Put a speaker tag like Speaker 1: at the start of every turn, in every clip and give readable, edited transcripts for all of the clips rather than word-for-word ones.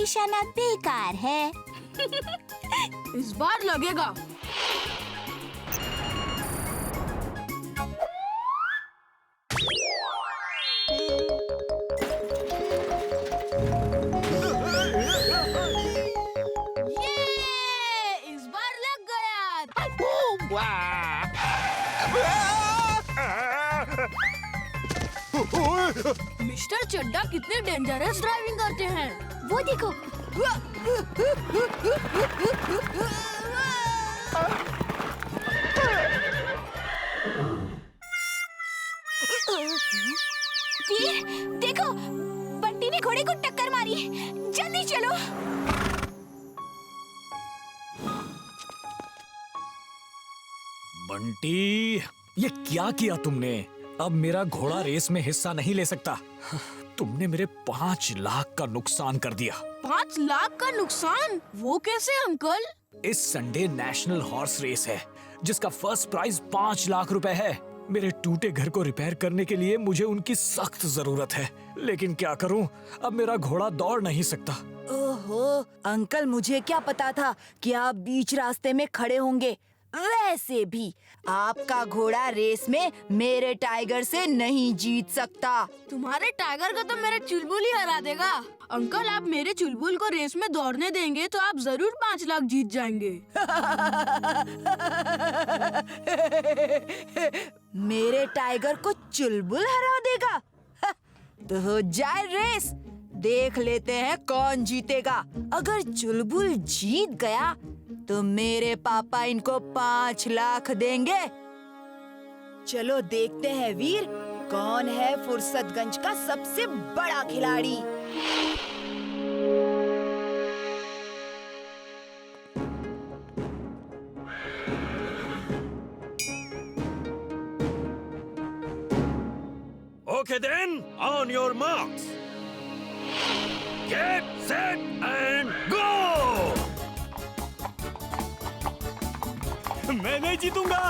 Speaker 1: निशाना बेकार है।
Speaker 2: इस बार लगेगा। ये इस बार लग गया। मिस्टर चड्डा कितने डेंजरस ड्राइविंग करते हैं।
Speaker 1: वो देखो। वीर, देखो, बंटी ने घोड़े को टक्कर मारी। जल्दी चलो।
Speaker 3: बंटी, ये क्या किया तुमने? अब मेरा घोड़ा रेस में हिस्सा नहीं ले सकता। तुमने मेरे 5 लाख का नुकसान कर दिया।
Speaker 2: 5 लाख का नुकसान? वो कैसे अंकल?
Speaker 3: इस संडे नेशनल हॉर्स रेस है जिसका फर्स्ट प्राइज 5 लाख रुपए है। मेरे टूटे घर को रिपेयर करने के लिए मुझे उनकी सख्त जरूरत है, लेकिन क्या करूं, अब मेरा घोड़ा दौड़ नहीं सकता।
Speaker 4: ओहो, अंकल मुझे क्या पता था कि आप बीच रास्ते में खड़े होंगे। वैसे भी आपका घोड़ा रेस में मेरे टाइगर से नहीं जीत सकता।
Speaker 2: तुम्हारे टाइगर को तो मेरा चुलबुल ही हरा देगा। अंकल, आप मेरे चुलबुल को रेस में दौड़ने देंगे तो आप जरूर 5 लाख जीत जाएंगे।
Speaker 4: मेरे टाइगर को चुलबुल हरा देगा? तो हो जाए रेस, देख लेते हैं कौन जीतेगा। अगर चुलबुल जीत गया तो मेरे पापा इनको 5 लाख देंगे। चलो देखते हैं वीर, कौन है फुर्सतगंज का सबसे बड़ा खिलाड़ी।
Speaker 3: Okay then, on your marks. Get set and go! मैं नहीं जीतूंगा।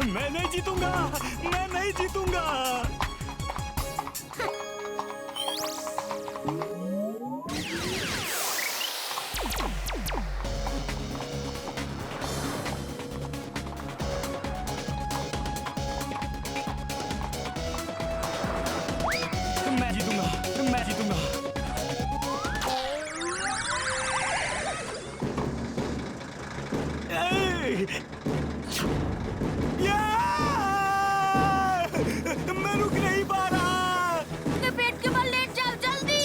Speaker 3: मैं नहीं जीतूंगा, मैं नहीं जीतूंगा। मैं जीतूंगा, मैं जीतूंगा। मैं रुक नहीं पा रहा।
Speaker 2: अपने पेट के बल लेट जाओ जल्दी।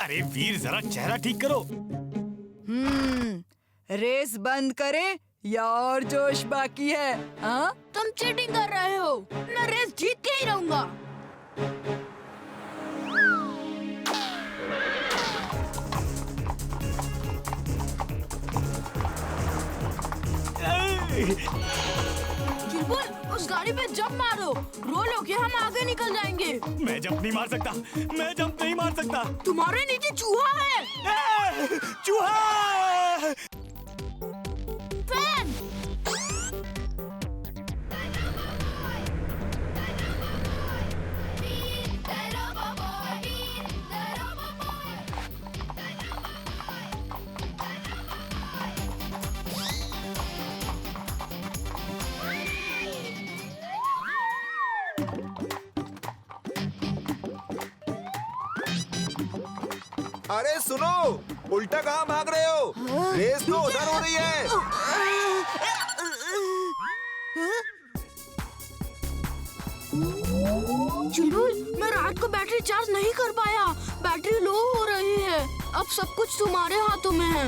Speaker 3: अरे वीर, जरा चेहरा ठीक करो।
Speaker 4: रेस बंद करें या और जोश बाकी है? हाँ?
Speaker 2: तुम चीटिंग कर रहे हो। मैं रेस जीत के ही रहूंगा। चुलबुल, उस गाड़ी पे जंप मारो। रोल होके हम आगे निकल जाएंगे।
Speaker 3: मैं जंप नहीं मार सकता, मैं जंप नहीं मार सकता।
Speaker 2: तुम्हारे नीचे चूहा है।
Speaker 3: चूहा!
Speaker 2: फैन!
Speaker 5: अरे सुनो, उल्टा कहाँ भाग रहे हो? रेस तो उधर हो रही है।
Speaker 2: चुलबुल, मैं रात को बैटरी चार्ज नहीं कर पाया। बैटरी लो हो रही है। अब सब कुछ तुम्हारे हाथों में है।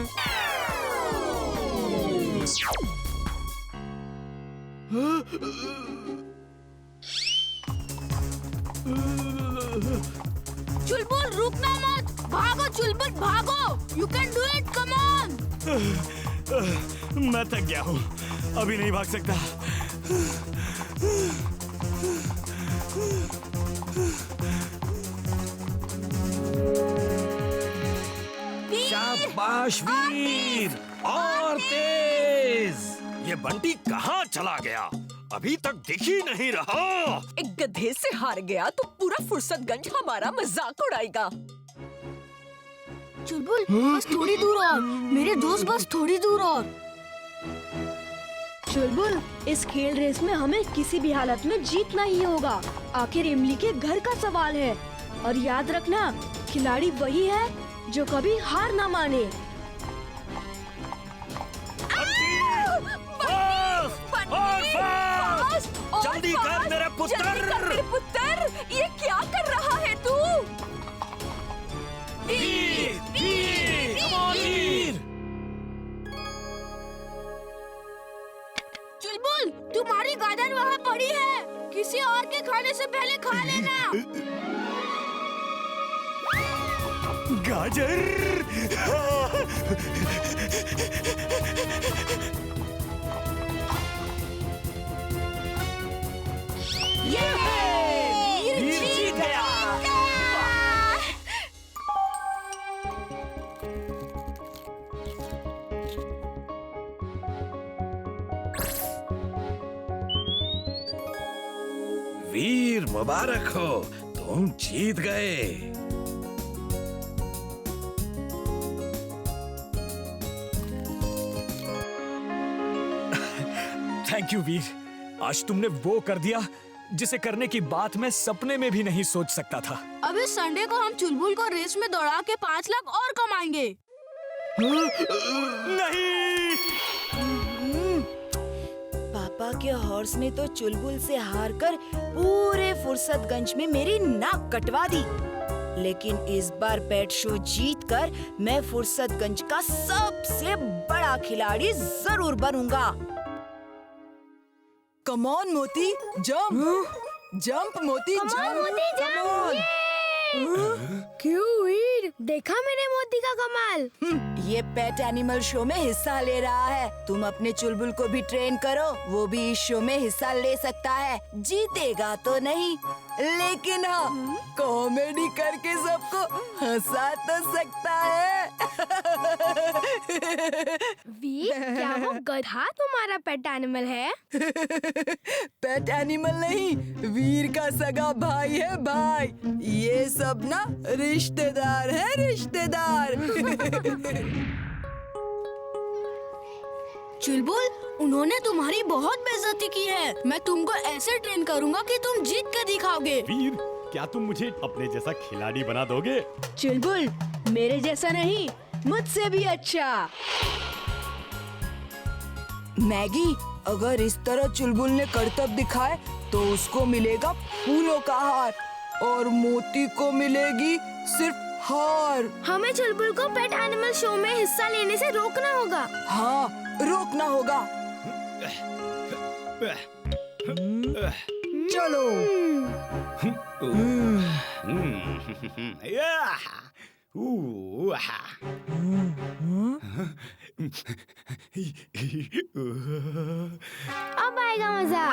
Speaker 2: चुलबुल रुकना मत, भागो चुलबुल भागो, you can do it, come on.
Speaker 3: मैं थक गया हूँ, अभी नहीं भाग सकता।
Speaker 6: शाबाश वीर, और तेज। ये बंटी कहाँ चला गया? अभी तक दिख ही नहीं रहा।
Speaker 7: एक गधे से हार गया तो पूरा फुर्सतगंज हमारा मजाक उड़ाएगा।
Speaker 2: चुलबुल बस थोड़ी दूर और, मेरे दोस्त बस थोड़ी दूर और।
Speaker 8: चुलबुल, इस खेल रेस में हमें किसी भी हालत में जीतना ही होगा। आखिर इमली के घर का सवाल है, और याद रखना खिलाड़ी वही है जो कभी हार ना माने।
Speaker 6: जल्दी कर मेरे पुत्र।
Speaker 7: पुत्र, ये क्या कर रहा है तू?
Speaker 6: वीर, वीर, come on, वीर।
Speaker 2: चुलबुल तुम्हारी गाजर वहाँ पड़ी है, किसी और के खाने से पहले खा लेना।
Speaker 3: गाजर।
Speaker 7: वीर जीत गया।
Speaker 6: वीर मुबारक हो, तुम जीत गए।
Speaker 3: थैंक यू वीर, आज तुमने वो कर दिया जिसे करने की बात मैं सपने में भी नहीं सोच सकता था।
Speaker 2: अब इस संडे को हम चुलबुल को रेस में दौड़ा के 5 लाख और कमाएंगे।
Speaker 3: नहीं।
Speaker 4: पापा के हॉर्स ने तो चुलबुल से हारकर पूरे फुर्सतगंज में मेरी नाक कटवा दी, लेकिन इस बार पेट शो जीतकर मैं फुर्सतगंज का सबसे बड़ा खिलाड़ी जरूर बनूंगा। कम ऑन मोती, जंप जंप मोती, जंप।
Speaker 8: क्यों वीर, देखा मैंने मोती का कमाल।
Speaker 4: ये पेट एनिमल शो में हिस्सा ले रहा है, तुम अपने चुलबुल को भी ट्रेन करो, वो भी इस शो में हिस्सा ले सकता है। जीतेगा तो नहीं, लेकिन हाँ कॉमेडी करके सबको हंसा तो सकता है।
Speaker 8: वीर, क्या वो गधा तुम्हारा पेट एनिमल है?
Speaker 4: पेट एनिमल नहीं, वीर का सगा भाई है भाई। ये सब ना रिश्तेदार है, रिश्तेदार।
Speaker 2: चुलबुल उन्होंने तुम्हारी बहुत बेइज्जती की है, मैं तुमको ऐसे ट्रेन करूंगा कि तुम जीत के दिखाओगे।
Speaker 9: वीर, क्या तुम मुझे अपने जैसा खिलाड़ी बना दोगे?
Speaker 8: चुलबुल, मेरे जैसा नहीं, मुझसे भी अच्छा।
Speaker 4: मैगी, अगर इस तरह चुलबुल ने करतब दिखाए तो उसको मिलेगा फूलों का हार और मोती को मिलेगी सिर्फ हार।
Speaker 8: हमें चुलबुल को पेट एनिमल शो में हिस्सा लेने से रोकना होगा।
Speaker 4: हाँ, रोकना होगा। चलो।
Speaker 8: अब आएगा मजा।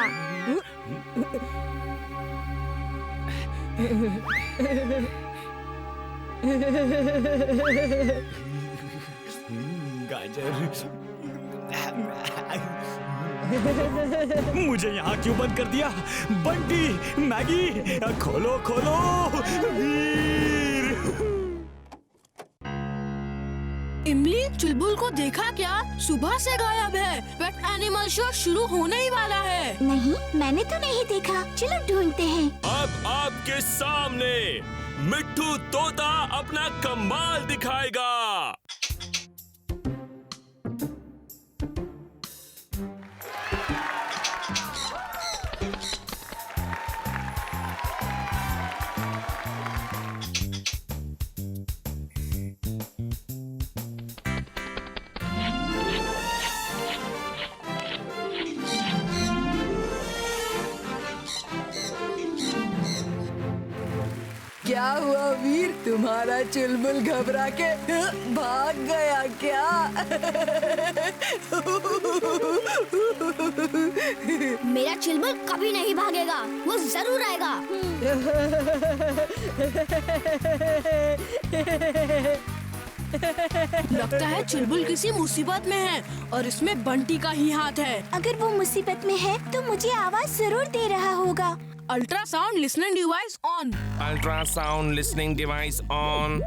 Speaker 3: गाजर। मुझे यहाँ क्यों बंद कर दिया? बंटी, मैगी, खोलो खोलो। वीर।
Speaker 2: इमली, चुलबुल को देखा क्या? सुबह से गायब है। पेट एनिमल शो शुरू होने ही वाला है।
Speaker 1: नहीं, मैंने तो नहीं देखा। चलो ढूंढते हैं।
Speaker 10: अब आपके सामने मिट्ठू तोता अपना कमाल दिखाएगा।
Speaker 4: क्या हुआ वीर, तुम्हारा चुलबुल घबरा के भाग गया क्या?
Speaker 8: मेरा चुलबुल कभी नहीं भागेगा, वो जरूर आएगा।
Speaker 2: लगता है चुलबुल किसी मुसीबत में है और इसमें बंटी का ही हाथ है।
Speaker 1: अगर वो मुसीबत में है तो मुझे आवाज जरूर दे रहा होगा।
Speaker 2: Ultrasound listening device on.
Speaker 10: Ultrasound listening device on.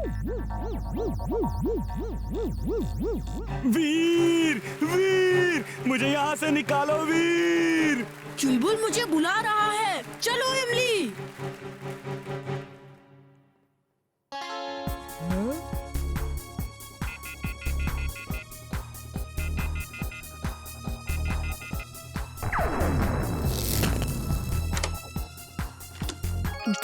Speaker 9: Veer, Veer, मुझे यहाँ से निकालो वीर।
Speaker 2: चुलबुल मुझे बुला रहा है, चलो इमली।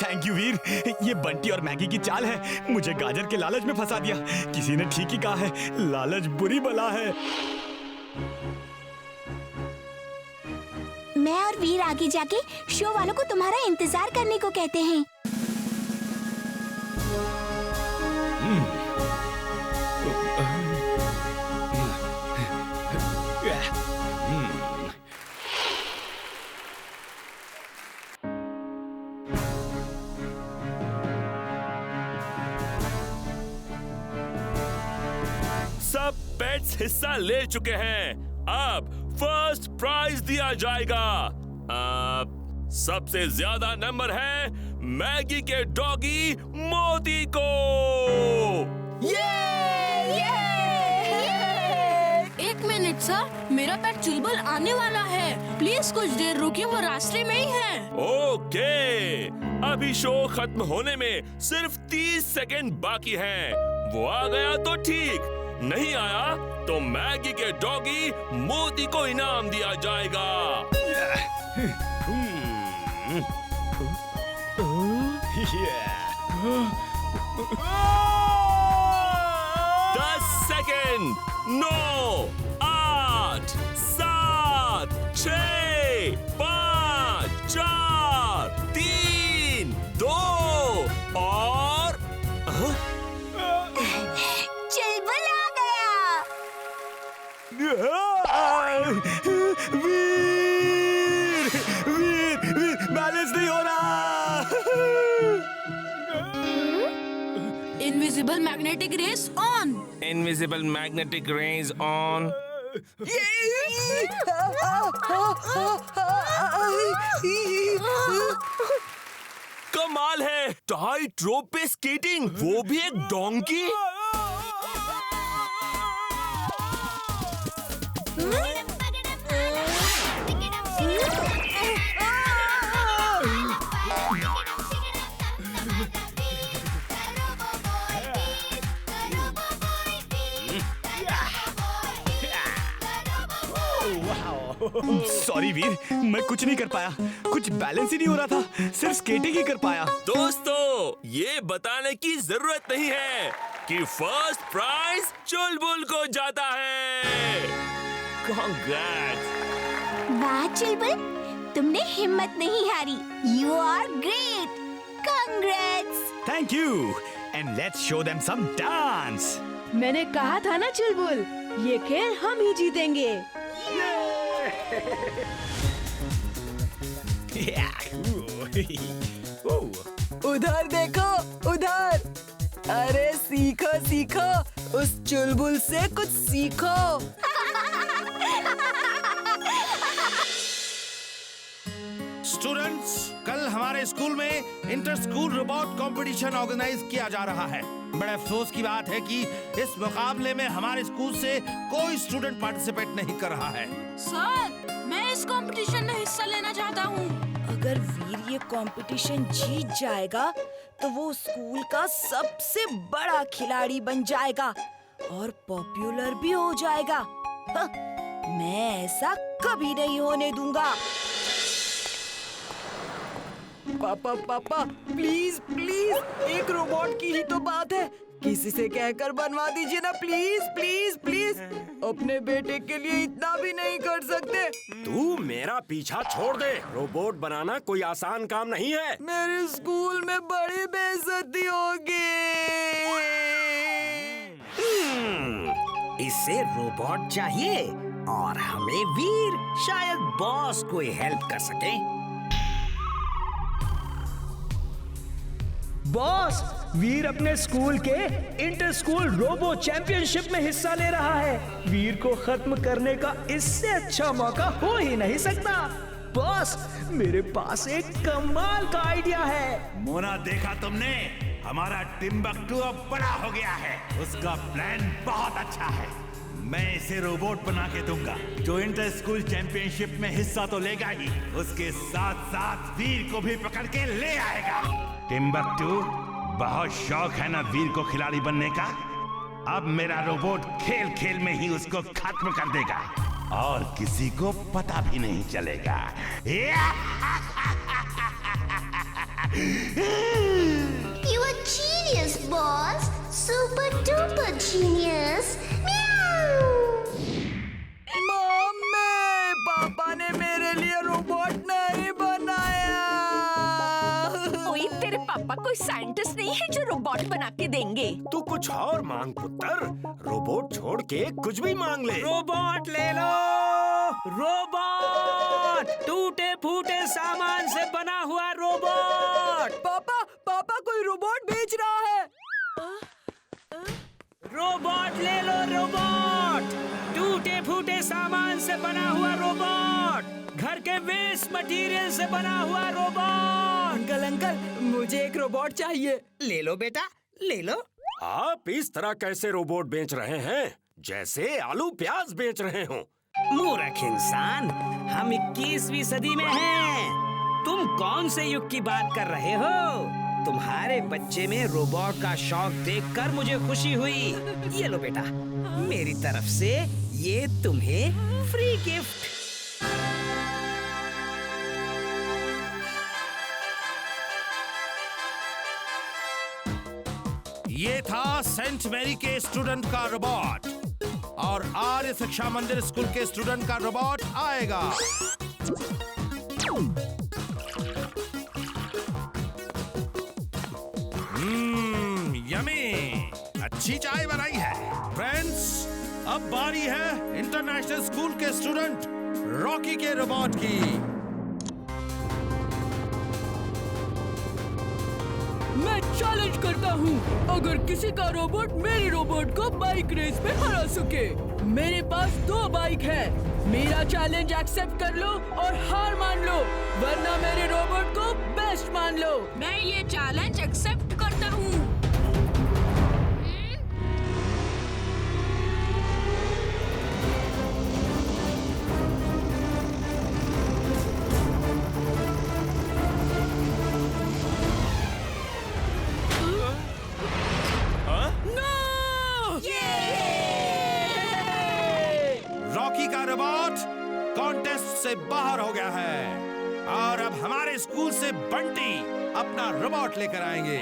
Speaker 9: थैंक यू वीर, ये बंटी और मैगी की चाल है। मुझे गाजर के लालच में फंसा दिया। किसी ने ठीक ही कहा है, लालच बुरी बला है।
Speaker 1: मैं और वीर आगे जाके शो वालों को तुम्हारा इंतजार करने को कहते हैं।
Speaker 10: सब पेट्स हिस्सा ले चुके हैं। अब फर्स्ट प्राइज दिया जाएगा। सबसे ज्यादा नंबर है मैगी के डॉगी मोती को।
Speaker 2: एक मिनट सर, मेरा पेट चुलबुल आने वाला है। प्लीज कुछ देर रुकिए, वो रास्ते में ही है।
Speaker 10: ओके, अभी शो खत्म होने में सिर्फ 30 सेकेंड बाकी हैं। वो आ गया तो ठीक, नहीं आया तो मैगी के डॉगी मोती को इनाम दिया जाएगा। 10 सेकेंड। 9, 8, 7, 6, 5, 4, 3, 2 और
Speaker 1: चुलबुल आ गया।
Speaker 9: वीर, वीर, वीर, बैलेंस नहीं हो रहा।
Speaker 2: Invisible magnetic rays on.
Speaker 10: Invisible magnetic rays on. कमाल है, टाइट रोप पे स्केटिंग, वो भी एक डोंकी।
Speaker 9: सॉरी वीर, मैं कुछ नहीं कर पाया। कुछ बैलेंस ही नहीं हो रहा था, सिर्फ स्केटिंग ही कर पाया।
Speaker 10: दोस्तों, ये बताने की जरूरत नहीं है कि फर्स्ट प्राइज चुलबुल को जाता है। कांग्रेट्स।
Speaker 1: वाह चुलबुल, तुमने हिम्मत नहीं हारी। You are great. Congrats.
Speaker 9: Thank you, and let's show them some dance.
Speaker 8: मैंने कहा था ना चुलबुल, ये खेल हम ही जीतेंगे।
Speaker 4: उधर देखो, उधर। अरे सीखो सीखो, उस चुलबुल से कुछ सीखो।
Speaker 11: स्टूडेंट्स, कल हमारे स्कूल में inter school robot competition organise किया जा रहा है। बड़े अफसोस की बात है कि इस मुकाबले में हमारे स्कूल से कोई स्टूडेंट पार्टिसिपेट नहीं कर रहा है।
Speaker 2: सर, मैं इस कंपटीशन में हिस्सा लेना चाहता हूँ।
Speaker 4: अगर वीर ये कंपटीशन जीत जाएगा तो वो स्कूल का सबसे बड़ा खिलाड़ी बन जाएगा और पॉपुलर भी हो जाएगा। मैं ऐसा कभी नहीं होने दूंगा। पापा पापा, प्लीज प्लीज, एक रोबोट की ही तो बात है, किसी से कहकर बनवा दीजिए ना प्लीज प्लीज प्लीज। अपने बेटे के लिए इतना भी नहीं कर सकते?
Speaker 6: तू मेरा पीछा छोड़ दे। रोबोट बनाना कोई आसान काम नहीं है।
Speaker 4: मेरे स्कूल में बड़ी बेइज्जती होगी।
Speaker 12: इसे रोबोट चाहिए और हमें वीर। शायद बॉस कोई हेल्प कर सके।
Speaker 3: बॉस, वीर अपने स्कूल के इंटर स्कूल रोबो चैंपियनशिप में हिस्सा ले रहा है। वीर को खत्म करने का इससे अच्छा मौका हो ही नहीं सकता। बॉस, मेरे पास एक कमाल का आइडिया है।
Speaker 11: मोना, देखा तुमने? हमारा टिम्बक्टू अब बड़ा हो गया है। उसका प्लान बहुत अच्छा है। मैं इसे रोबोट बना के दूंगा जो इंटर स्कूल चैंपियनशिप में हिस्सा तो लेगा ही, उसके साथ साथ वीर को भी पकड़ के ले आएगा। टिम्बक्टू, बहुत शौक है ना वीर को खिलाड़ी बनने का? अब मेरा रोबोट खेल खेल में ही उसको खत्म कर देगा और किसी को पता भी नहीं चलेगा।
Speaker 13: You are genius, boss. Super duper genius.
Speaker 4: Mummy, पापा ने मेरे लिए रोबोट नहीं बनाया।
Speaker 7: कोई तेरे पापा कोई साइंटिस्ट नहीं है जो रोबोट बना के देंगे।
Speaker 6: तू कुछ और मांग पुत्र। रोबोट छोड़ के कुछ भी मांग ले।
Speaker 12: रोबोट ले लो। रोबोट, टूटे फूटे सामान से बना हुआ रोबोट।
Speaker 4: पापा, पापा कोई रोबोट बेच रहा है।
Speaker 12: रोबोट ले लो। रोबोट, टूटे फूटे सामान से बना हुआ रोबोट। घर के वेस्ट मटेरियल से बना हुआ रोबोट।
Speaker 4: अंकल अंकल, मुझे एक रोबोट चाहिए।
Speaker 12: ले लो बेटा, ले लो।
Speaker 6: आप इस तरह कैसे रोबोट बेच रहे हैं? जैसे आलू प्याज बेच रहे हो।
Speaker 12: मूर्ख इंसान, हम 21वीं सदी में हैं। तुम कौन से युग की बात कर रहे हो? तुम्हारे बच्चे में रोबोट का शौक देखकर मुझे खुशी हुई। ये लो बेटा, मेरी तरफ से ये तुम्हें फ्री गिफ्ट।
Speaker 11: ये था सेंट मैरी के स्टूडेंट का रोबोट और आर्य शिक्षा मंदिर स्कूल के स्टूडेंट का रोबोट आएगा। यमी, अच्छी चाय बनाई है। फ्रेंड्स, अब बारी है इंटरनेशनल स्कूल के स्टूडेंट रॉकी के रोबोट की।
Speaker 2: मैं चैलेंज करता हूँ, अगर किसी का रोबोट मेरे रोबोट को बाइक रेस में हरा सके। मेरे पास 2 बाइक है। मेरा चैलेंज एक्सेप्ट कर लो और हार मान लो, वरना मेरे रोबोट को बेस्ट मान लो। मैं ये चैलेंज एक्सेप्ट करता हूँ।
Speaker 11: रॉकी का रोबोट कॉन्टेस्ट से बाहर हो गया है और अब हमारे स्कूल से बंटी अपना रोबोट लेकर आएंगे।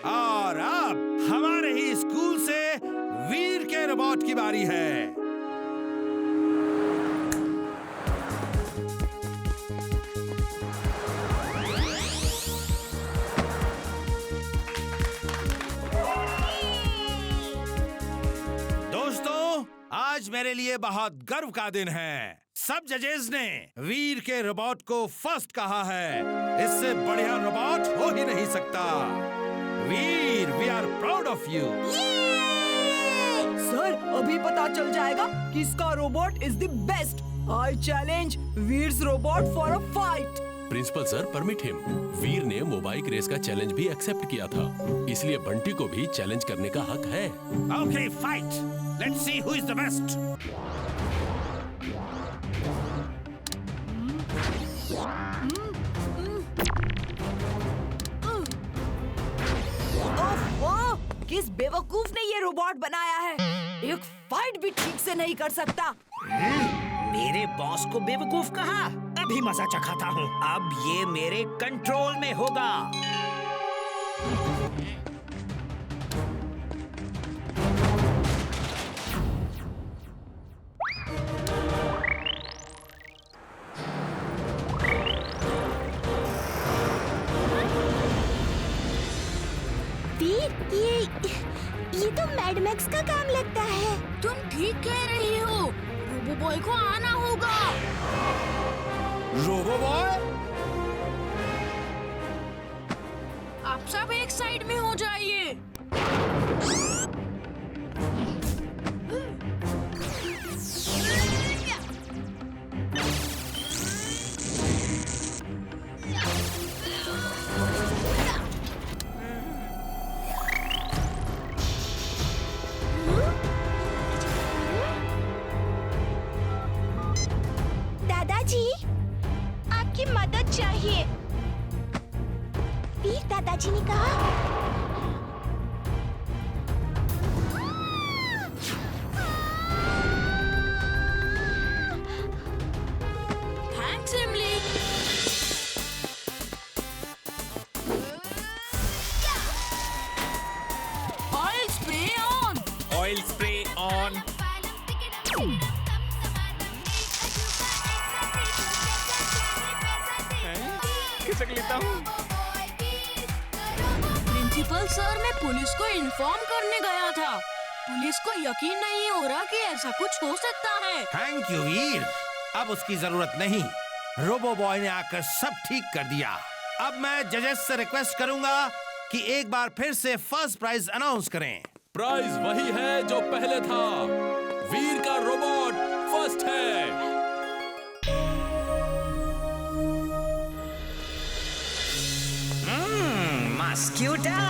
Speaker 11: और अब हमारे ही स्कूल से वीर के रोबोट की बारी है। आज मेरे लिए बहुत गर्व का दिन है। सब जजेस ने वीर के रोबोट को फर्स्ट कहा है। इससे बढ़िया रोबोट हो ही नहीं सकता। Veer, we are proud of you.
Speaker 4: Sir, अभी पता चल जाएगा किसका robot is the best. I challenge Veer's robot for a fight.
Speaker 14: Principal sir, permit him. Veer ने मोबाइल रेस का चैलेंज भी एक्सेप्ट किया था, इसलिए बंटी को भी चैलेंज करने का हक है।
Speaker 11: Okay, fight. Let's see who is the best.
Speaker 4: ओह, किस बेवकूफ ने ये रोबोट बनाया है? एक फाइट भी ठीक से नहीं कर सकता।
Speaker 12: मेरे बॉस को बेवकूफ कहा, अभी मजा चखाता हूँ। अब ये मेरे कंट्रोल में होगा।
Speaker 13: ये तो मैड मैक्स का काम लगता है।
Speaker 1: तुम ठीक कह रही हो, रोबो बॉय को आना होगा।
Speaker 11: रोबो बॉय,
Speaker 1: आप सब एक साइड में हो जाइए।
Speaker 13: दादाजी, आपकी मदद चाहिए। वीर दादाजी ने कहा।
Speaker 1: थैंक्स इमली। Oil spray on.
Speaker 12: Oil spray on.
Speaker 3: खिसक लेता हूँ।
Speaker 1: प्रिंसिपल सर मैं पुलिस को इन्फॉर्म करने गया था। पुलिस को यकीन नहीं हो रहा कि ऐसा कुछ हो सकता है।
Speaker 11: थैंक यू वीर, अब उसकी जरूरत नहीं। रोबो बॉय ने आकर सब ठीक कर दिया। अब मैं जजेस से रिक्वेस्ट करूंगा कि एक बार फिर से फर्स्ट प्राइज अनाउंस करें।
Speaker 14: प्राइज वही है जो पहले था। वीर का रोबोट फर्स्ट है।
Speaker 12: मस्क्यूटा,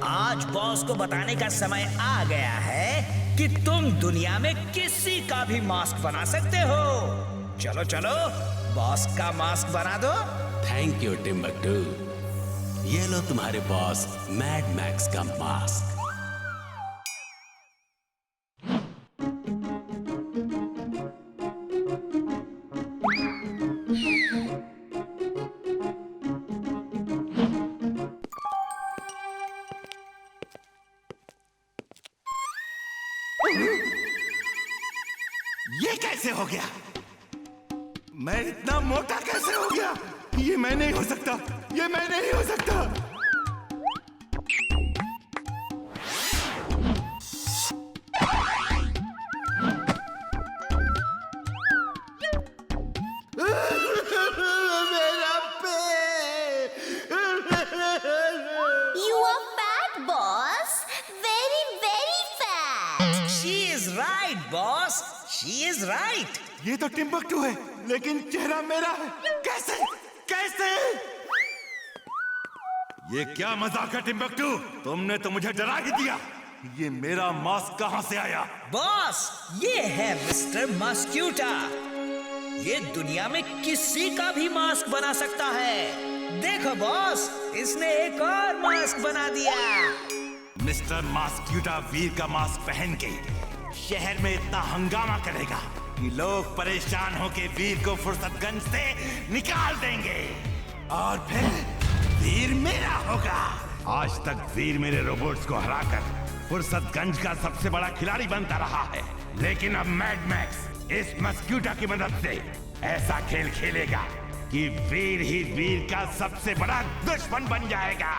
Speaker 12: आज बॉस को बताने का समय आ गया है कि तुम दुनिया में किसी का भी मास्क बना सकते हो। चलो चलो, बॉस का मास्क बना दो।
Speaker 14: Thank you Timbuktu. ये लो तुम्हारे बॉस मैड मैक्स का मास्क।
Speaker 11: ये कैसे हो गया? मैं इतना मोटा कैसे हो गया? ये मैं नहीं हो सकता, ये मैं नहीं हो सकता।
Speaker 13: मेरा पेट। You are fat, boss. Very, very fat.
Speaker 12: She is right, boss. She is right.
Speaker 11: ये तो टिम्बकटू है, लेकिन चेहरा मेरा है। कैसे? कैसे? ये क्या मजाक है टिम्बकटू? तुमने तो मुझे डरा ही दिया। ये मेरा मास्क कहाँ से आया?
Speaker 12: बॉस, ये है मिस्टर मस्क्यूटा। ये दुनिया में किसी का भी मास्क बना सकता है। देखो बॉस, इसने एक और मास्क बना दिया।
Speaker 11: मिस्टर मस्क्यूटा वीर का मास्क पहन के शहर में इतना हंगामा करेगा कि लोग परेशान होके वीर को फुर्सतगंज से निकाल देंगे और फिर वीर मेरा होगा। आज तक वीर मेरे रोबोट्स को हराकर फुर्सतगंज का सबसे बड़ा खिलाड़ी बनता रहा है, लेकिन अब मैड मैक्स इस मस्क्यूटा की मदद से ऐसा खेल खेलेगा कि वीर ही वीर का सबसे बड़ा दुश्मन बन जाएगा।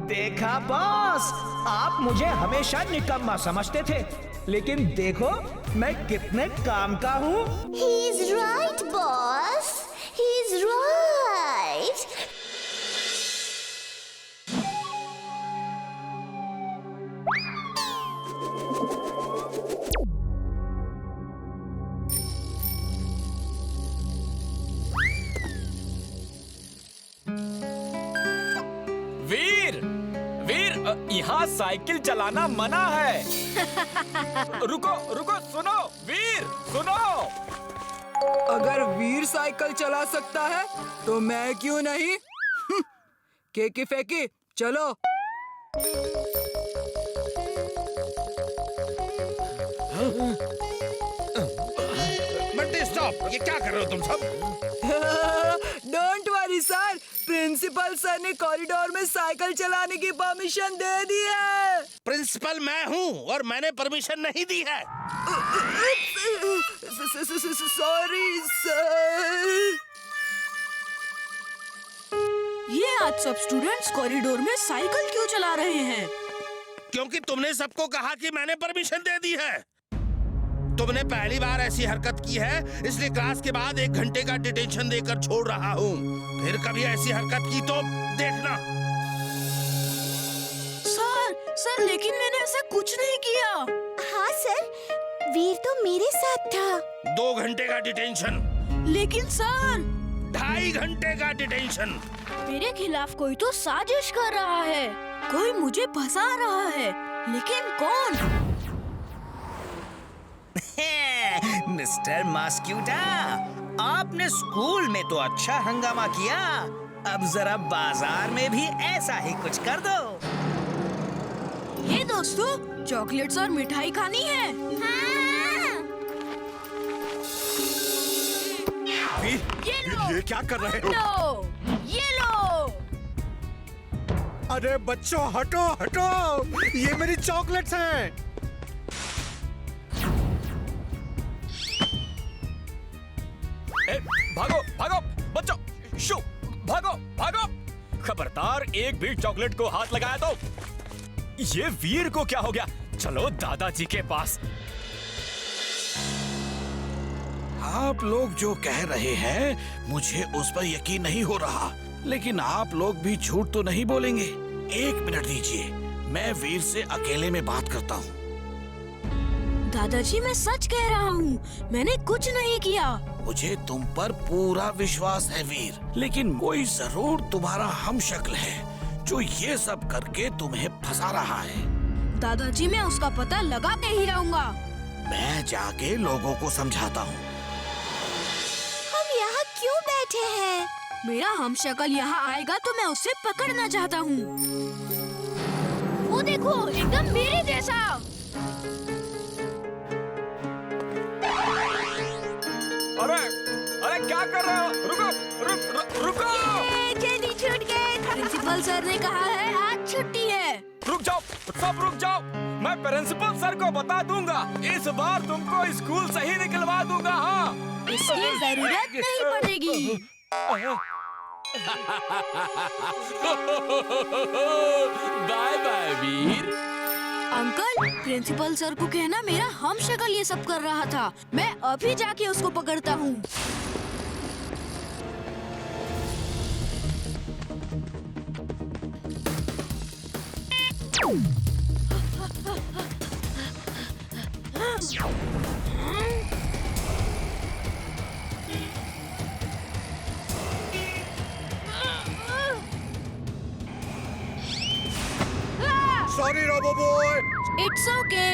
Speaker 12: देखा बॉस, आप मुझे हमेशा निकम्मा समझते थे, लेकिन देखो मैं कितने काम का हूँ।
Speaker 13: He's right, boss. He's right.
Speaker 3: वीर, वीर, यहाँ साइकिल चलाना मना है। रुको रुको, सुनो वीर, सुनो।
Speaker 2: अगर वीर साइकिल चला सकता है तो मैं क्यों नहीं? केकी फेंकी, चलो।
Speaker 11: स्टॉप! ये क्या कर रहे हो तुम सब?
Speaker 2: Don't worry sir, principal sir ने कॉरिडोर में साइकिल चलाने की परमिशन दे दी है।
Speaker 11: प्रिंसिपल मैं हूँ और मैंने परमिशन नहीं दी है।
Speaker 2: Sorry sir.
Speaker 1: ये आज सब स्टूडेंट्स कॉरिडोर में साइकिल क्यों चला रहे हैं?
Speaker 11: क्योंकि तुमने सबको कहा कि मैंने परमिशन दे दी है। तुमने पहली बार ऐसी हरकत की है, इसलिए क्लास के बाद 1 घंटे का डिटेंशन देकर छोड़ रहा हूँ। फिर कभी ऐसी हरकत की तो देखना।
Speaker 1: सर लेकिन मैंने ऐसा कुछ नहीं किया।
Speaker 13: हाँ सर, वीर तो मेरे साथ था।
Speaker 11: 2 घंटे का डिटेंशन।
Speaker 1: लेकिन सर
Speaker 11: 2.5 घंटे का डिटेंशन।
Speaker 1: मेरे खिलाफ कोई तो साजिश कर रहा है, कोई मुझे फंसा रहा है, लेकिन कौन?
Speaker 12: मिस्टर मस्क्यूटा, आपने स्कूल में तो अच्छा हंगामा किया, अब जरा बाजार में भी ऐसा ही कुछ कर दो।
Speaker 1: ये दोस्तों, चॉकलेट्स और मिठाई खानी है।
Speaker 5: ये क्या कर रहे हो?
Speaker 1: लो, ये लो।
Speaker 5: अरे बच्चों हटो हटो, ये मेरी चॉकलेट्स हैं।
Speaker 3: भागो भागो बच्चों, शू, भागो भागो। खबरदार एक भी चॉकलेट को हाथ लगाया तो। ये वीर को क्या हो गया? चलो दादाजी के पास।
Speaker 15: आप लोग जो कह रहे हैं मुझे उस पर यकीन नहीं हो रहा, लेकिन आप लोग भी झूठ तो नहीं बोलेंगे। 1 मिनट दीजिए, मैं वीर से अकेले में बात करता हूँ।
Speaker 1: दादाजी मैं सच कह रहा हूँ, मैंने कुछ नहीं किया।
Speaker 15: मुझे तुम पर पूरा विश्वास है वीर, लेकिन कोई जरूर तुम्हारा हमशक्ल है जो ये सब करके तुम्हें फंसा रहा है।
Speaker 1: दादाजी मैं उसका पता लगा के ही रहूँगा।
Speaker 15: मैं जाके लोगों को समझाता हूँ।
Speaker 13: हम यहाँ क्यों बैठे हैं?
Speaker 1: मेरा हमशक्ल यहाँ आएगा तो मैं उसे पकड़ना चाहता हूँ। वो देखो, एकदम मेरे जैसा।
Speaker 3: अरे क्या कर रहे हो? रुको।
Speaker 1: जल्दी छूट गए। प्रिंसिपल सर ने कहा है आज छुट्टी है।
Speaker 3: रुक जाओ, सब रुक जाओ। मैं प्रिंसिपल सर को बता दूंगा, इस बार तुमको स्कूल से ही निकलवा दूंगा। हाँ,
Speaker 1: इसकी जरूरत नहीं पड़ेगी।
Speaker 14: बाय बाय वीर।
Speaker 1: अंकल, प्रिंसिपल सर को कहना मेरा हमशक्ल ये सब कर रहा था। मैं अभी जाके उसको पकड़ता हूँ।
Speaker 5: Sorry robo boy.
Speaker 1: It's okay.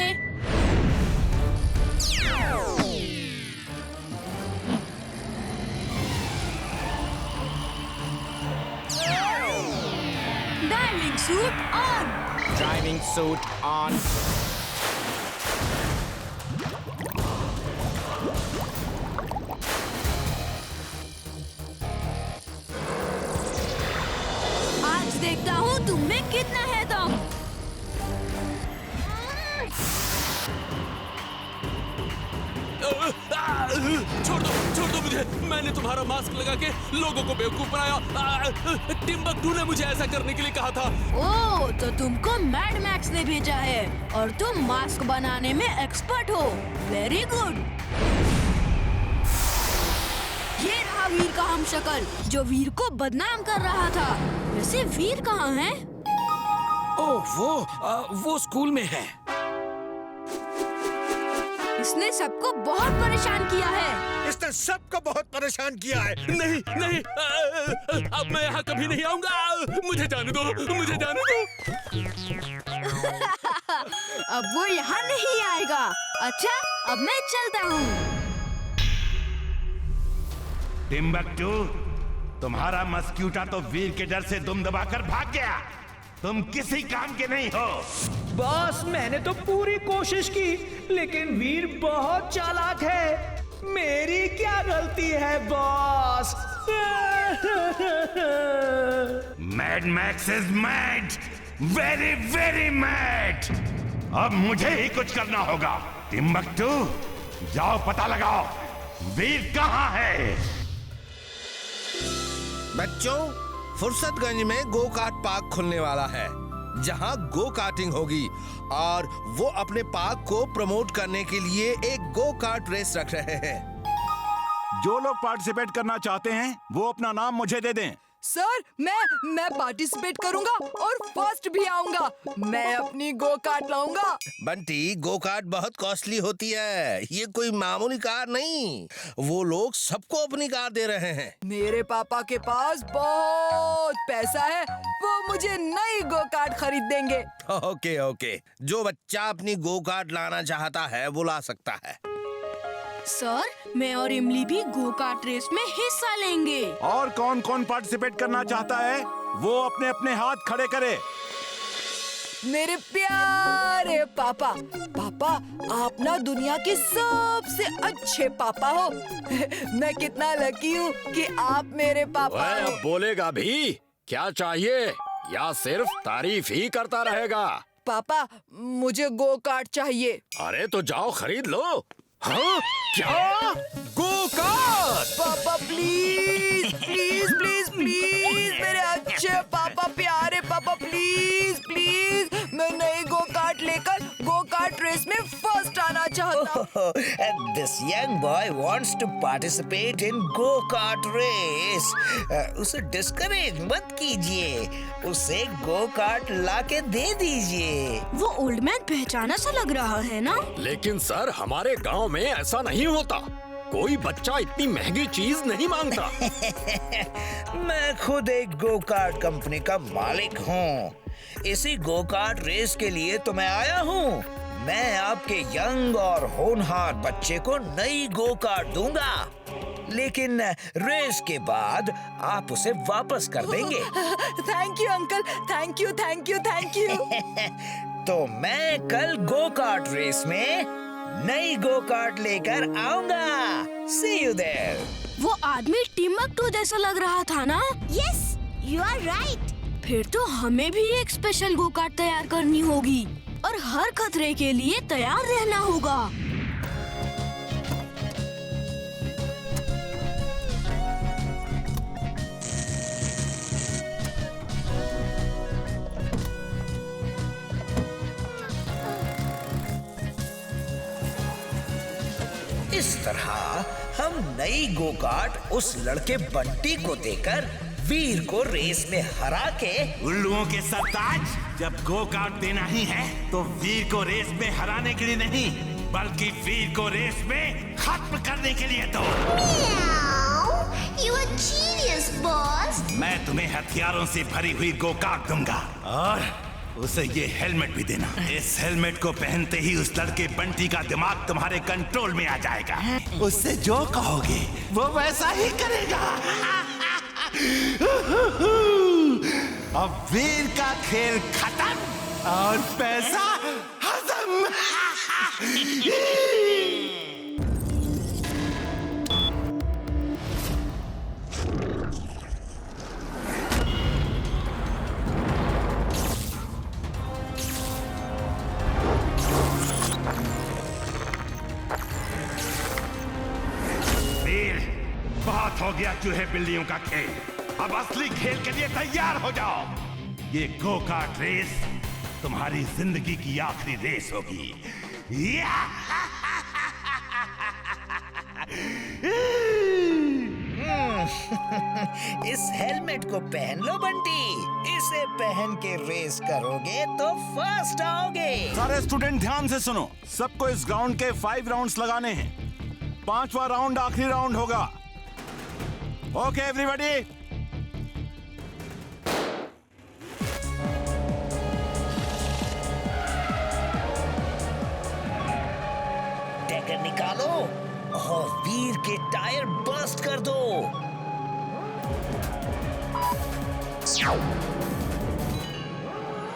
Speaker 1: Diving suit on.
Speaker 9: Driving suit on.
Speaker 1: आज देखता हूँ तुम में कितना है दम।
Speaker 14: छोड़ दो मुझे। मैंने तुम्हारा मास्क लगा के लोगों को बेवकूफ बनाया। टिम्बकटू ने मुझे ऐसा करने के लिए कहा था।
Speaker 1: ओह, तो तुमको मैड मैक्स ने भेजा है और तुम मास्क बनाने में एक्सपर्ट हो। Very good. ये रहा वीर का हमशक्ल जो वीर को बदनाम कर रहा था। वैसे वीर कहाँ है?
Speaker 15: ओह, वो स्कूल में है।
Speaker 1: इसने सबको बहुत परेशान किया है।
Speaker 5: इसने सबको बहुत परेशान किया है।
Speaker 14: नहीं, अब मैं यहाँ कभी नहीं आऊंगा। मुझे जाने दो।
Speaker 1: अब वो यहाँ नहीं आएगा। अच्छा, अब मैं चलता हूँ।
Speaker 11: टिम्बकटू, तुम्हारा मस्क्यूटा तो वीर के डर से दुम दबाकर भाग गया। तुम किसी काम के नहीं हो।
Speaker 2: बॉस, मैंने तो पूरी कोशिश की, लेकिन वीर बहुत चालाक है।
Speaker 12: मेरी क्या गलती है boss?
Speaker 11: Mad max is mad, very very mad. अब मुझे ही कुछ करना होगा। टिम्बक्टू, जाओ पता लगाओ वीर कहाँ है।
Speaker 16: बच्चों, फुर्सतगंज में गो कार्ट पार्क खुलने वाला है, जहां गो कार्टिंग होगी और वो अपने पार्क को प्रमोट करने के लिए एक गो कार्ट रेस रख रहे हैं।
Speaker 9: जो लोग पार्टिसिपेट करना चाहते हैं वो अपना नाम मुझे दे दें।
Speaker 4: सर, मैं पार्टिसिपेट करूंगा और फर्स्ट भी आऊंगा। मैं अपनी गो कार्ट लाऊंगा।
Speaker 16: बंटी, गो कार्ट बहुत कॉस्टली होती है, ये कोई मामूली कार नहीं। वो लोग सबको अपनी कार दे रहे हैं।
Speaker 4: मेरे पापा के पास बहुत पैसा है, वो मुझे नई गो कार्ट खरीद देंगे।
Speaker 16: ओके ओके, जो बच्चा अपनी गो कार्ट लाना चाहता है वो ला सकता है।
Speaker 1: सर, मैं और इमली भी गो कार्ट रेस में हिस्सा लेंगे।
Speaker 9: और कौन कौन पार्टिसिपेट करना चाहता है वो अपने अपने हाथ खड़े करे।
Speaker 4: मेरे प्यारे पापा, आप ना दुनिया के सबसे अच्छे पापा हो। मैं कितना लकी हूँ कि आप मेरे पापा हो।
Speaker 6: अब बोलेगा भी? क्या चाहिए या सिर्फ तारीफ ही करता रहेगा?
Speaker 4: पापा, मुझे गो कार्ट चाहिए।
Speaker 6: अरे तो जाओ खरीद लो। हाँ? क्या? Go kart?
Speaker 4: पापा प्लीज प्लीज प्लीज प्लीज, मेरे अच्छे पापा, प्यारे पापा, प्लीज प्लीज, मैं नई गो कार्ट लेकर गो कार्ट रेस में फर्स्ट आना चाहता हूँ।
Speaker 12: This young boy wants to participate in go-kart race. उसे डिस्करेज मत कीजिए, उसे गो कार्ट लाके दे दीजिए।
Speaker 1: वो ओल्ड मैन पहचाना सा लग रहा है ना?
Speaker 6: लेकिन सर, हमारे गांव में ऐसा नहीं होता। कोई बच्चा इतनी महंगी चीज नहीं मांगता।
Speaker 12: मैं खुद एक गो कार्ट कंपनी का मालिक हूँ। इसी गो कार्ट रेस के लिए तो मैं आया हूँ। मैं आपके यंग और होनहार बच्चे को नई गो कार्ट दूंगा, लेकिन रेस के बाद आप उसे वापस कर देंगे।
Speaker 4: Thank you uncle, thank you thank you thank you.
Speaker 12: तो मैं कल गो कार्ट रेस में नई गो कार्ट लेकर आऊंगा। See you there.
Speaker 1: वो आदमी टिम्बक्टू जैसा लग रहा था ना?
Speaker 13: Yes, you are right.
Speaker 1: फिर तो हमें भी एक स्पेशल गो कार्ट तैयार करनी होगी और हर खतरे के लिए तैयार रहना होगा।
Speaker 12: इस तरह हम नई गो कार्ट उस लड़के बंटी को देकर वीर को रेस में हरा के।
Speaker 11: उल्लुओं के सरताज, जब गो कार्ट देना ही है तो वीर को रेस में हराने के लिए नहीं, बल्कि वीर को रेस में खत्म करने के लिए दो।
Speaker 13: You are genius, boss.
Speaker 11: मैं तुम्हें हथियारों से भरी हुई गो कार्ट दूंगा और उसे ये हेलमेट भी देना। इस हेलमेट को पहनते ही उस लड़के बंटी का दिमाग तुम्हारे कंट्रोल में आ जाएगा। उससे जो कहोगे वो वैसा ही करेगा। अब वीर का खेल खत्म और पैसा हजम। वीर, बहुत हो गया चूहे बिल्लियों का खेल। अब असली खेल के लिए तैयार हो जाओ। ये गो कार्ट रेस तुम्हारी जिंदगी की आखिरी रेस होगी।
Speaker 12: इस हेलमेट को पहन लो बंटी, इसे पहन के रेस करोगे तो फर्स्ट आओगे।
Speaker 9: सारे स्टूडेंट ध्यान से सुनो, सबको इस ग्राउंड के 5 राउंड्स लगाने हैं। 5वां राउंड आखिरी राउंड होगा। ओके एवरीबॉडी,
Speaker 12: टैगर निकालो और वीर के टायर बर्स्ट कर दो।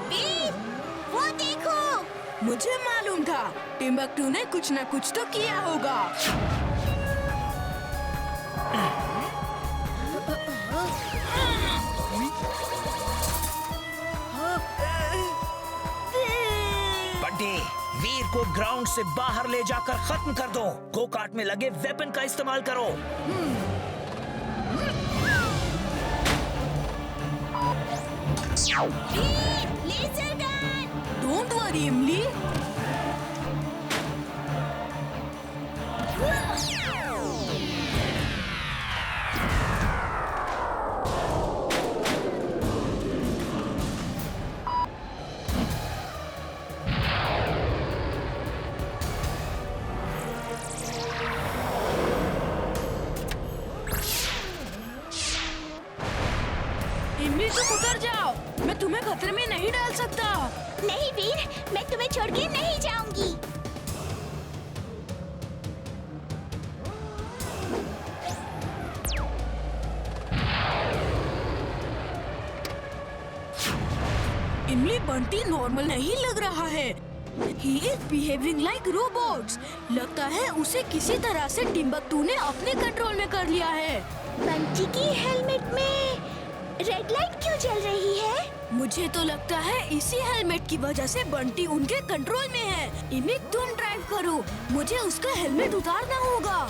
Speaker 13: वीर, वो देखो।
Speaker 1: मुझे मालूम था टिम्बक्टू ने कुछ न कुछ तो किया होगा।
Speaker 12: बंटी, वीर को ग्राउंड से बाहर ले जाकर खत्म कर दो। गो कार्ट में लगे वेपन का इस्तेमाल करो।
Speaker 1: Laser gun. डोंट वरी इमली। इमली तुम उतर जाओ, मैं तुम्हें खतरे में नहीं डाल सकता।
Speaker 13: नहीं वीर, मैं तुम्हें छोड़ के नहीं जाऊंगी।
Speaker 1: इमली बंटी नॉर्मल नहीं लग रहा है। He is behaving like robots. लगता है उसे किसी तरह से टिम्बकटू ने अपने कंट्रोल में कर लिया है।
Speaker 13: बंटी की हेलमेट में रेड लाइट क्यों जल रही है?
Speaker 1: मुझे तो लगता है इसी हेलमेट की वजह से बंटी उनके कंट्रोल में है। इमली तुम ड्राइव करो, मुझे उसका हेलमेट उतारना होगा।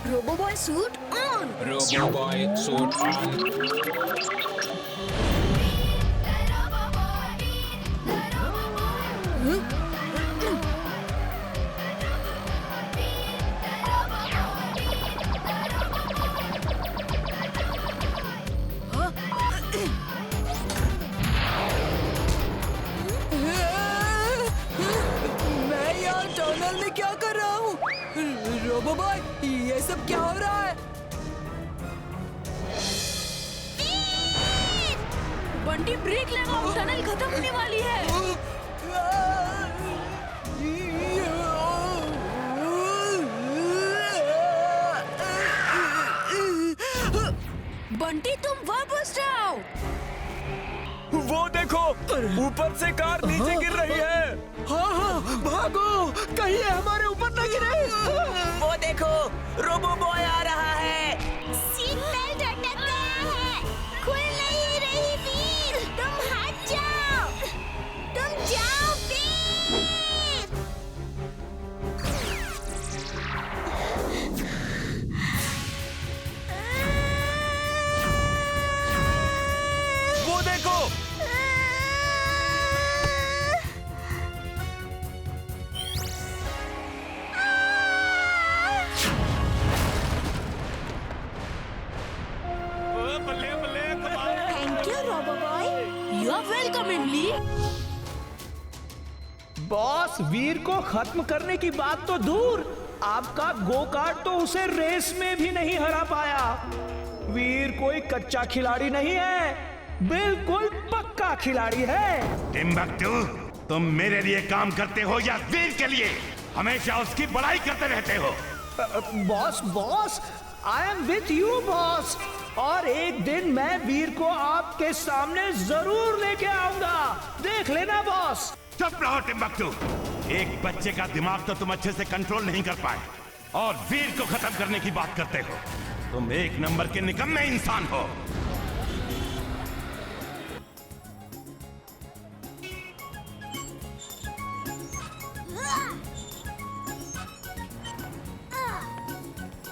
Speaker 1: Roboboy suit on.
Speaker 14: Roboboy suit on.
Speaker 2: मैं यहाँ टनल में क्या कर रहा हूँ? रोबोबॉय, ये सब क्या हो रहा है?
Speaker 1: बंटी ब्रेक लगाओ, टनल खत्म होने वाली है। बंटी तुम वापस जाओ।
Speaker 3: वो देखो, ऊपर से कार नीचे गिर रही है।
Speaker 2: हाँ, भागो, कहीं हमारे ऊपर न गिरे।
Speaker 12: वो देखो, रोबोबॉय आ रहा है।
Speaker 13: सीट बेल्ट अटक गया है, खुल नहीं रही वीर, तुम हट जाओ, तुम जाओ वीर।
Speaker 3: वो देखो,
Speaker 13: thank you Roboboy.
Speaker 1: You are welcome Imli.
Speaker 17: Boss, Veer को खत्म करने की बात तो दूर, आपका गो कार्ट तो उसे रेस में भी नहीं हरा पाया। वीर कोई कच्चा खिलाड़ी नहीं है, बिल्कुल पक्का खिलाड़ी है।
Speaker 11: टिम्बकटू, तुम मेरे लिए काम करते हो या वीर के लिए? हमेशा उसकी बड़ाई करते रहते हो।
Speaker 17: Boss, I am with you boss, और एक दिन मैं वीर को आपके सामने जरूर लेके आऊंगा, देख लेना बॉस।
Speaker 11: चुप रहो टिम्बकटू, एक बच्चे का दिमाग तो तुम अच्छे से कंट्रोल नहीं कर पाए और वीर को खत्म करने की बात करते हो। तुम एक नंबर के निकम्मे इंसान हो।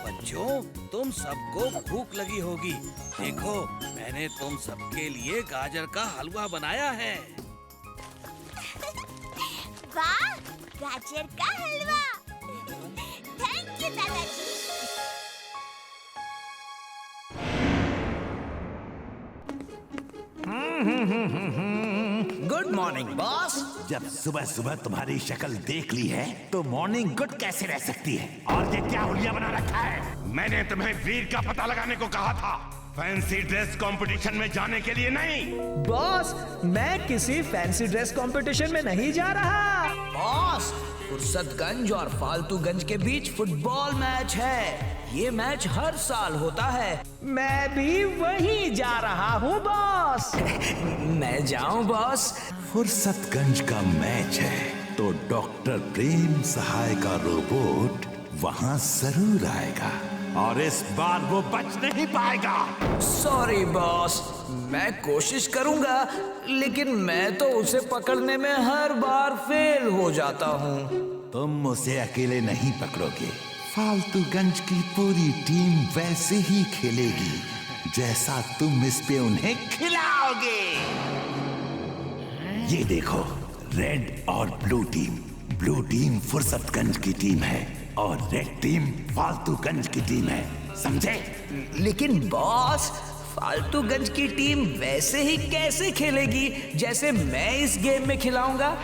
Speaker 15: बच्चों, तुम सबको भूख लगी होगी। देखो, मैंने तुम सबके लिए गाजर का हलवा बनाया है।
Speaker 13: वाह, गाजर का हलवा। थैंक यू दादाजी।
Speaker 11: Good morning boss. जब सुबह सुबह तुम्हारी शक्ल देख ली है तो मॉर्निंग गुड कैसे रह सकती है? और ये क्या हुलिया बना रखा है? मैंने तुम्हें वीर का पता लगाने को कहा था, फैंसी ड्रेस कंपटीशन में जाने के लिए नहीं।
Speaker 17: बॉस, मैं किसी फैंसी ड्रेस कंपटीशन में नहीं जा रहा।
Speaker 12: बॉस, फुर्सतगंज और फालतूगंज के बीच फुटबॉल मैच है। ये मैच हर साल होता है।
Speaker 17: मैं भी वहीं जा रहा हूँ बॉस।
Speaker 12: मैं जाऊँ बॉस?
Speaker 18: फुर्सतगंज का मैच है तो डॉक्टर प्रेम सहाय का रोबोट वहाँ जरूर आएगा। और इस बार वो बच नहीं पाएगा।
Speaker 3: सॉरी बॉस, मैं कोशिश करूंगा, लेकिन मैं तो उसे पकड़ने में हर बार फेल हो जाता हूँ।
Speaker 18: तुम उसे अकेले नहीं पकड़ोगे। फालतूगंज की पूरी टीम वैसे ही खेलेगी जैसा तुम इस पे उन्हें खिलाओगे। ये देखो, रेड और blue team. Blue team Fursatganj की टीम है और रेड टीम फालतूगंज की टीम है, समझे?
Speaker 12: लेकिन बॉस, फालतूगंज की टीम वैसे ही कैसे खेलेगी जैसे मैं इस गेम में खिलाऊंगा?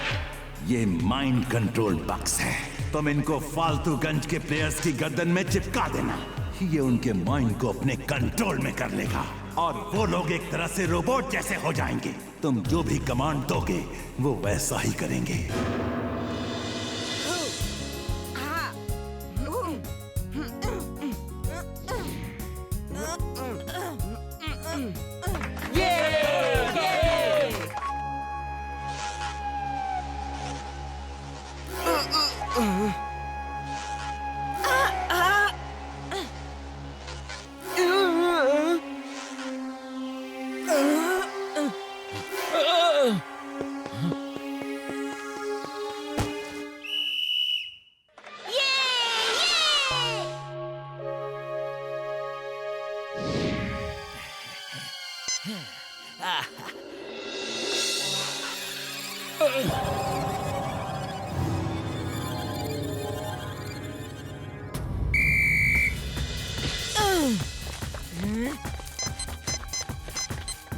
Speaker 18: ये माइंड कंट्रोल बक्स है। तुम इनको फालतूगंज के प्लेयर्स की गर्दन में चिपका देना। ये उनके माइंड को अपने कंट्रोल में कर लेगा और वो लोग एक तरह से रोबोट जैसे हो जाएंगे। तुम जो भी कमांड दोगे वो वैसा ही करेंगे।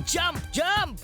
Speaker 12: Jump jump.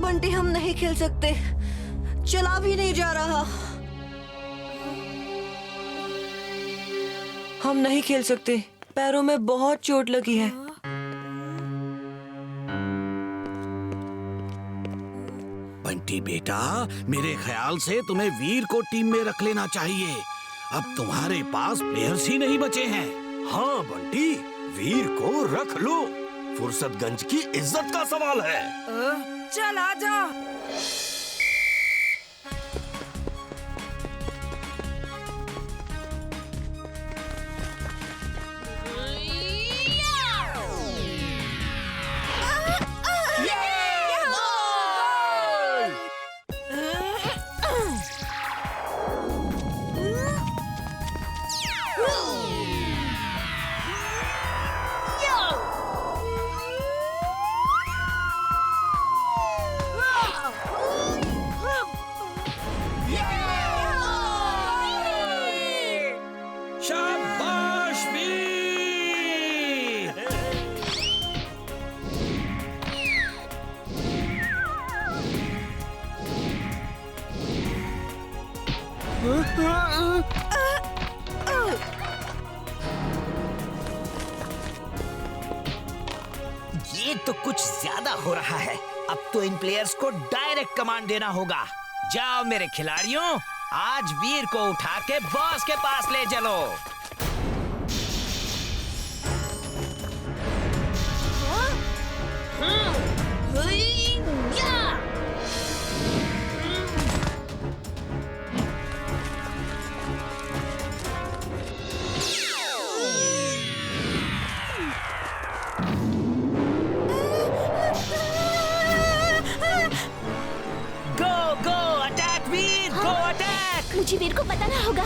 Speaker 4: बंटी, हम नहीं खेल सकते। चला भी नहीं जा रहा। हम नहीं खेल सकते। पैरों में बहुत चोट लगी है।
Speaker 15: बंटी बेटा, मेरे ख्याल से तुम्हें वीर को टीम में रख लेना चाहिए। अब तुम्हारे पास प्लेयर्स ही नहीं बचे हैं।
Speaker 6: हाँ बंटी, वीर को रख लो। फुर्सतगंज की इज्जत का सवाल है।
Speaker 4: चल आजा।
Speaker 15: शाबाश वीर!
Speaker 12: ये तो कुछ ज्यादा हो रहा है। अब तो इन प्लेयर्स को डायरेक्ट कमांड देना होगा। जाओ मेरे खिलाड़ियों, आज वीर को उठा के बॉस के पास ले चलो।
Speaker 13: मुझे वीर को बताना होगा।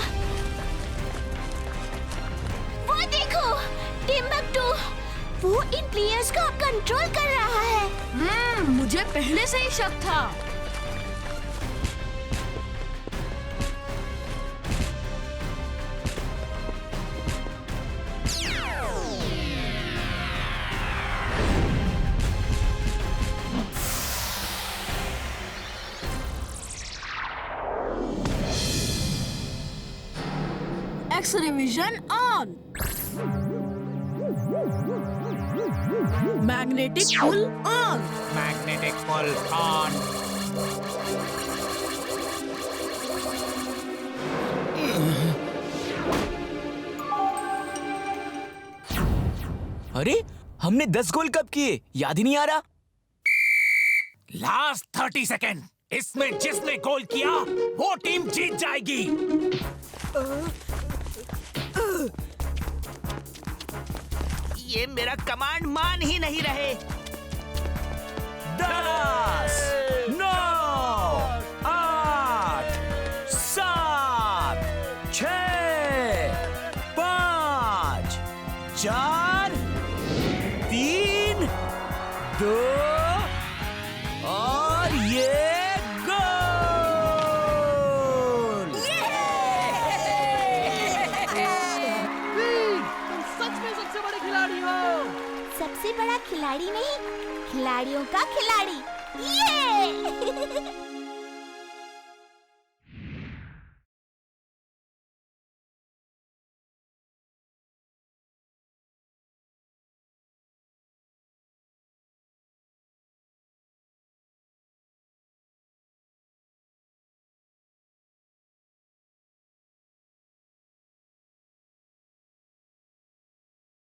Speaker 13: वो देखो, टिम्बक्टू, वो इन प्लेयर्स को कंट्रोल कर रहा है।
Speaker 1: मुझे पहले से ही शक था। X-ray vision on. Magnetic pull on.
Speaker 12: Magnetic pull on.
Speaker 3: अरे हमने 10 गोल कब किए याद ही नहीं आ रहा।
Speaker 15: लास्ट 30 सेकेंड, इसमें जिसने गोल किया वो टीम जीत जाएगी।
Speaker 12: ये मेरा कमांड मान ही नहीं रहे।
Speaker 3: 10, 9, 8, 7, 6, 5, 4, 3, 2 और ये
Speaker 13: सबसे बड़ा खिलाड़ी नहीं, खिलाड़ियों का खिलाड़ी। ये